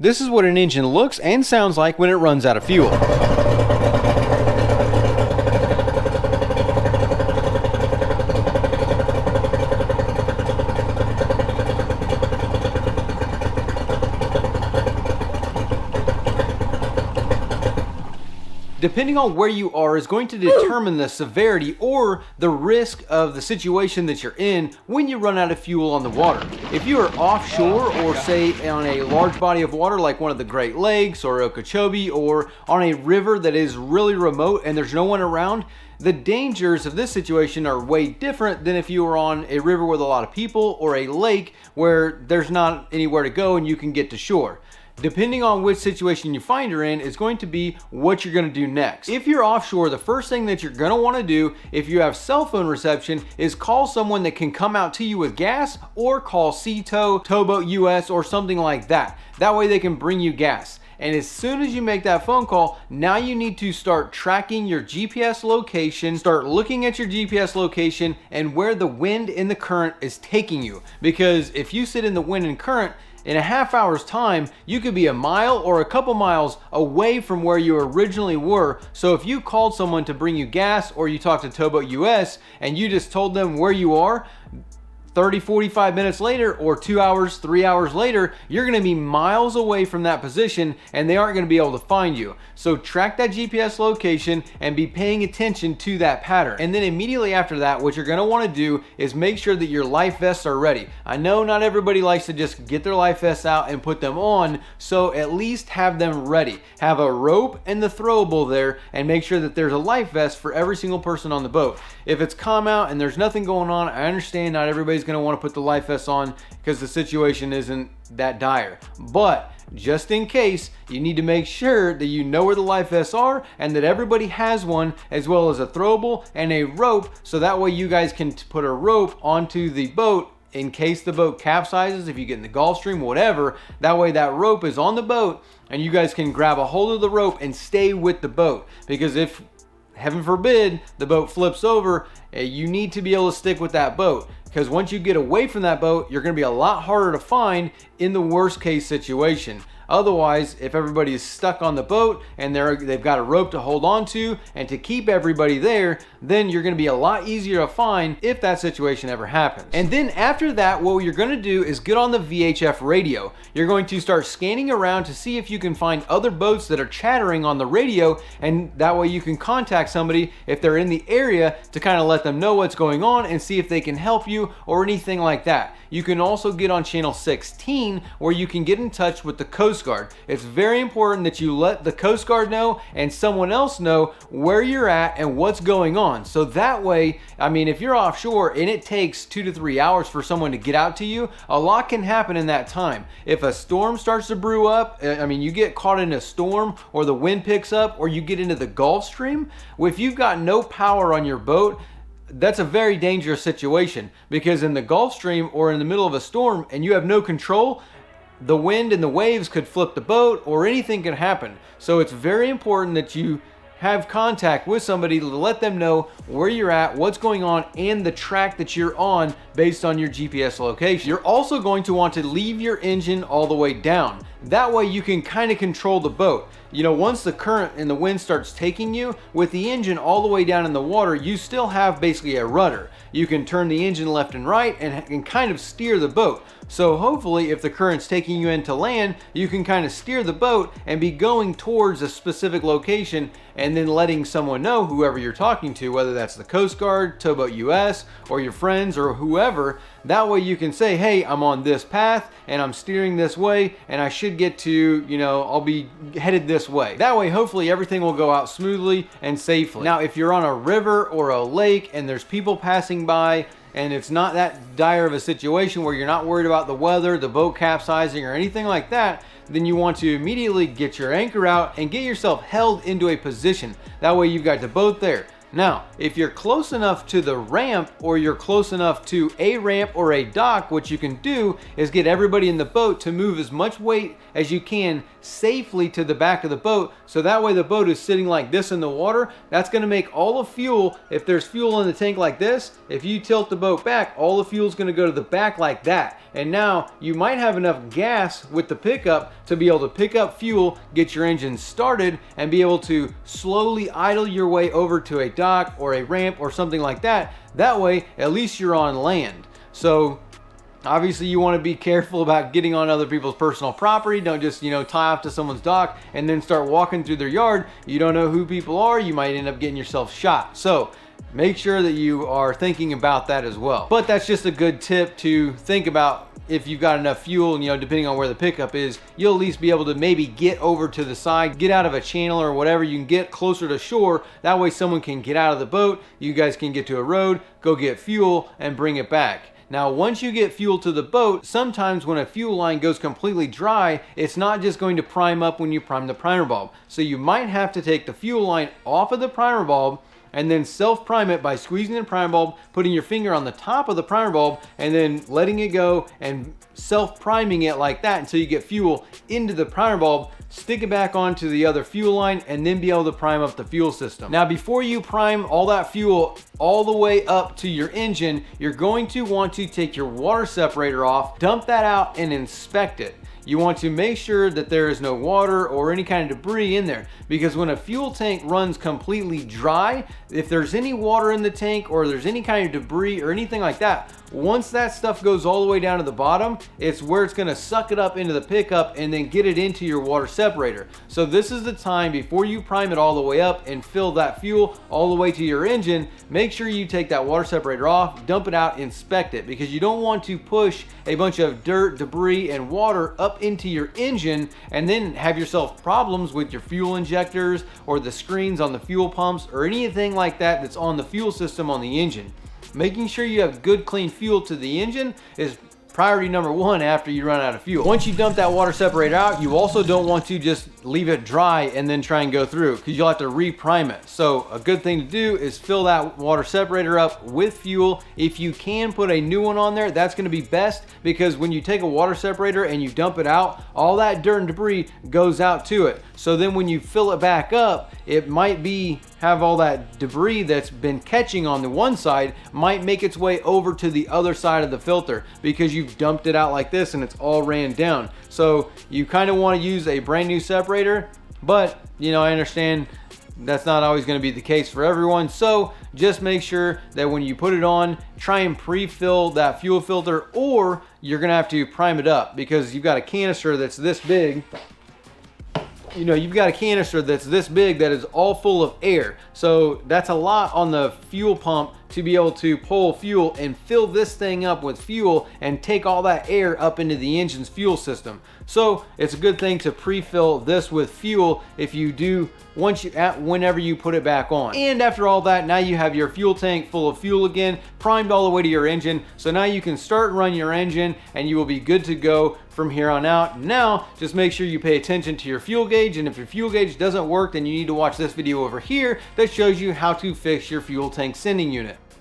This is what an engine looks and sounds like when it runs out of fuel. Depending on where you are is going to determine the severity or the risk of the situation that you're in when you run out of fuel on the water. If you are offshore or say on a large body of water like one of the Great Lakes or Okeechobee, or on a river that is really remote and there's no one around, the dangers of this situation are way different than if you were on a river with a lot of people or a lake where there's not anywhere to go and you can get to shore. Depending on which situation you find her in is going to be what you're going to do next. If you're offshore, the first thing that you're going to want to do if you have cell phone reception is call someone that can come out to you with gas, or call Sea-Tow, Towboat US, or something like that. That way they can bring you gas. And as soon as you make that phone call, now you need to start tracking your GPS location, start looking at your GPS location and where the wind and the current is taking you. Because if you sit in the wind and current, in a half hour's time, you could be a mile or a couple miles away from where you originally were. So if you called someone to bring you gas, or you talked to Towboat US and you just told them where you are, 30, 45 minutes later, or 2 hours, 3 hours later, you're gonna be miles away from that position and they aren't gonna be able to find you. So track that GPS location and be paying attention to that pattern. And then immediately after that, what you're gonna wanna do is make sure that your life vests are ready. I know not everybody likes to just get their life vests out and put them on, so at least have them ready. Have a rope and the throwable there, and make sure that there's a life vest for every single person on the boat. If it's calm out and there's nothing going on, I understand not everybody's going to want to put the life vest on because the situation isn't that dire. But just in case, you need to make sure that you know where the life vests are and that everybody has one, as well as a throwable and a rope, so that way you guys can put a rope onto the boat in case the boat capsizes, if you get in the Gulf Stream, whatever. That way that rope is on the boat and you guys can grab a hold of the rope and stay with the boat. Because if, heaven forbid, the boat flips over, you need to be able to stick with that boat. Because once you get away from that boat, you're going to be a lot harder to find in the worst case situation. Otherwise, if everybody is stuck on the boat and they've got a rope to hold on to and to keep everybody there, then you're going to be a lot easier to find if that situation ever happens. And then after that, what you're going to do is get on the VHF radio. You're going to start scanning around to see if you can find other boats that are chattering on the radio, and that way you can contact somebody if they're in the area to kind of let them know what's going on and see if they can help you or anything like that. You can also get on channel 16 where you can get in touch with the Coast Guard. It's very important that you let the Coast Guard know and someone else know where you're at and what's going on. So that way, I mean, if you're offshore and it takes 2 to 3 hours for someone to get out to you, a lot can happen in that time. If a storm starts to brew up, I mean, you get caught in a storm, or the wind picks up, or you get into the Gulf Stream, if you've got no power on your boat, that's a very dangerous situation, because in the Gulf Stream or in the middle of a storm and you have no control, the wind and the waves could flip the boat or anything can happen. So it's very important that you have contact with somebody to let them know where you're at, what's going on, and the track that you're on based on your GPS location. You're also going to want to leave your engine all the way down. That way you can kind of control the boat. You know, once the current and the wind starts taking you, with the engine all the way down in the water, you still have basically a rudder. You can turn the engine left and right and kind of steer the boat. So hopefully if the current's taking you into land, you can kind of steer the boat and be going towards a specific location, and then letting someone know, whoever you're talking to, whether that's the Coast Guard, Towboat US, or your friends or whoever. That way you can say, hey, I'm on this path and I'm steering this way and I should get to, you know, I'll be headed this way. That way hopefully everything will go out smoothly and safely. Now if you're on a river or a lake and there's people passing by, and it's not that dire of a situation where you're not worried about the weather, the boat capsizing, or anything like that, then you want to immediately get your anchor out and get yourself held into a position. That way you've got the boat there. Now, if you're close enough to the ramp, or you're close enough to a ramp or a dock, what you can do is get everybody in the boat to move as much weight as you can safely to the back of the boat, so that way the boat is sitting like this in the water. That's going to make all the fuel, if there's fuel in the tank like this, if you tilt the boat back, all the fuel is going to go to the back like that. And now you might have enough gas with the pickup to be able to pick up fuel, get your engine started, and be able to slowly idle your way over to a dock or a ramp or something like that. That way, at least you're on land. So obviously you want to be careful about getting on other people's personal property. Don't just, tie off to someone's dock and then start walking through their yard. You don't know who people are. You might end up getting yourself shot. So make sure that you are thinking about that as well. But that's just a good tip to think about. If you've got enough fuel, depending on where the pickup is, you'll at least be able to maybe get over to the side, get out of a channel or whatever. You can get closer to shore. That way someone can get out of the boat. You guys can get to a road, go get fuel, and bring it back. Now, once you get fuel to the boat, sometimes when a fuel line goes completely dry, it's not just going to prime up when you prime the primer bulb. So you might have to take the fuel line off of the primer bulb and then self-prime it by squeezing the primer bulb, putting your finger on the top of the primer bulb, and then letting it go and self-priming it like that until you get fuel into the primer bulb, stick it back onto the other fuel line, and then be able to prime up the fuel system. Now, before you prime all that fuel all the way up to your engine, you're going to want to take your water separator off, dump that out, and inspect it. You want to make sure that there is no water or any kind of debris in there, because when a fuel tank runs completely dry, if there's any water in the tank or there's any kind of debris or anything like that, once that stuff goes all the way down to the bottom, it's where it's going to suck it up into the pickup and then get it into your water separator. So this is the time before you prime it all the way up and fill that fuel all the way to your engine. Make sure you take that water separator off, dump it out, inspect it, because you don't want to push a bunch of dirt, debris, and water up into your engine and then have yourself problems with your fuel injectors or the screens on the fuel pumps or anything like that that's on the fuel system on the engine. Making sure you have good clean fuel to the engine is priority number one after you run out of fuel. Once you dump that water separator out, you also don't want to just leave it dry and then try and go through, because you'll have to re-prime it. So a good thing to do is fill that water separator up with fuel. If you can put a new one on there, that's going to be best, because when you take a water separator and you dump it out, all that dirt and debris goes out to it. So then when you fill it back up, it might have all that debris that's been catching on the one side might make its way over to the other side of the filter, because you've dumped it out like this and it's all ran down. So you kind of want to use a brand new separator, but I understand that's not always going to be the case for everyone. So just make sure that when you put it on, try and pre-fill that fuel filter, or you're going to have to prime it up, because you've got a canister that's this big. You've got a canister that's this big that is all full of air. So that's a lot on the fuel pump to be able to pull fuel and fill this thing up with fuel and take all that air up into the engine's fuel system. So it's a good thing to pre-fill this with fuel if you do whenever you put it back on. And after all that, now you have your fuel tank full of fuel again, primed all the way to your engine. So now you can start and run your engine and you will be good to go from here on out. Now, just make sure you pay attention to your fuel gauge, and if your fuel gauge doesn't work, then you need to watch this video over here that shows you how to fix your fuel tank sending unit.